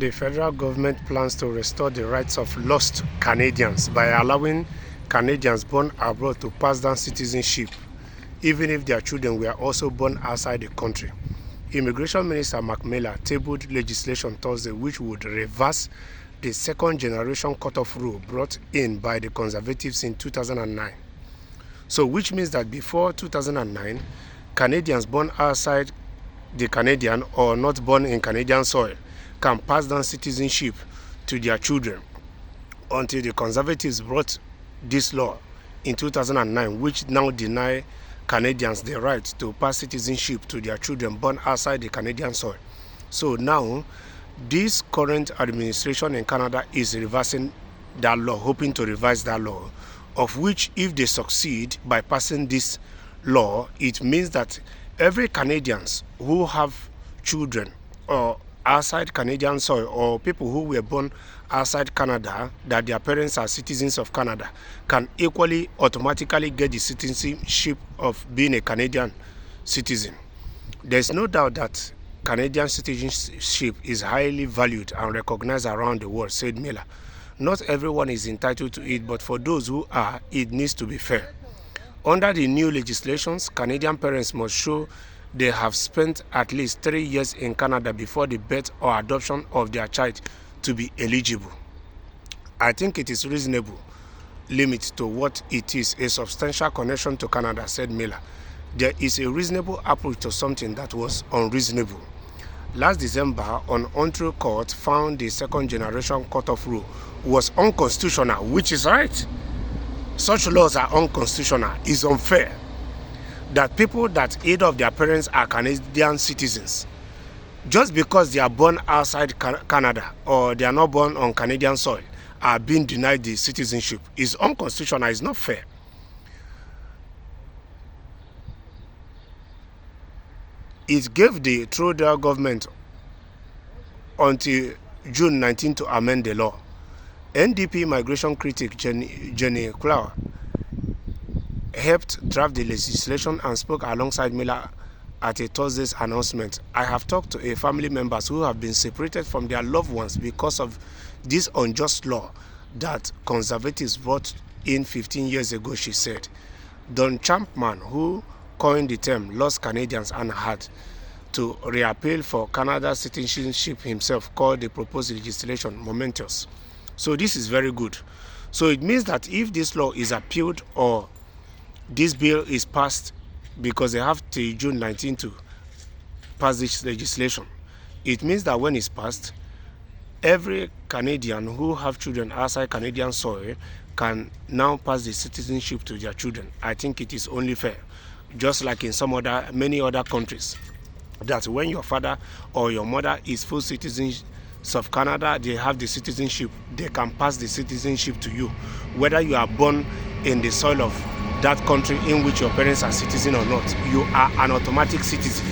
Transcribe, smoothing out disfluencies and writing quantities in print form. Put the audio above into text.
The federal government plans to restore the rights of lost Canadians by allowing Canadians born abroad to pass down citizenship, even if their children were also born outside the country. Immigration Minister Mark Miller tabled legislation Thursday which would reverse the second-generation cutoff rule brought in by the Conservatives in 2009. So which means that before 2009, Canadians born outside the Canadian or not born in Canadian soil can pass down citizenship to their children until the Conservatives brought this law in 2009, which now deny Canadians the right to pass citizenship to their children born outside the Canadian soil. So now, this current administration in Canada is reversing that law, hoping to revise that law, of which if they succeed by passing this law, it means that every Canadians who have children or outside Canadian soil or people who were born outside Canada that their parents are citizens of Canada can equally automatically get the citizenship of being a Canadian citizen. There's no doubt that Canadian citizenship is highly valued and recognized around the world, said Miller. Not everyone is entitled to it, but for those who are, it needs to be fair. Under the new legislations, Canadian parents must show they have spent at least 3 years in Canada before the birth or adoption of their child to be eligible. I think it is reasonable limit to what it is, a substantial connection to Canada, said Miller. There is a reasonable approach to something that was unreasonable. Last December, an Ontario court found the second-generation cutoff rule was unconstitutional, which is right. Such laws are unconstitutional. It's unfair that people that either of their parents are Canadian citizens, just because they are born outside Canada or they are not born on Canadian soil, are being denied the citizenship. It's unconstitutional. It's not fair. It gave the Trudeau government until June 19 to amend the law. NDP migration critic Jenny Clow helped draft the legislation and spoke alongside Miller at a Thursday's announcement. I have talked to a family members who have been separated from their loved ones because of this unjust law that Conservatives brought in 15 years ago, she said. Don Champman, who coined the term lost Canadians and had to reappeal for Canada's citizenship himself, called the proposed legislation momentous. So this is very good. So it means that if this law is appealed or this bill is passed, because they have till June 19 to pass this legislation, it means that when it's passed, every Canadian who have children outside Canadian soil can now pass the citizenship to their children. I think it is only fair, just like in many other countries, that when your father or your mother is full citizens of Canada, they have the citizenship, they can pass the citizenship to you, whether you are born in the soil of that country in which your parents are citizens or not. You are an automatic citizen.